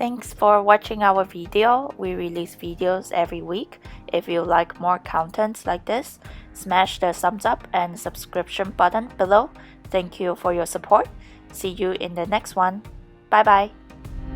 Thanks for watching our video. We release videos every week. If you like more contents like this, smash the thumbs up and subscription button below. Thank you for your support. See you in the next one. Bye bye.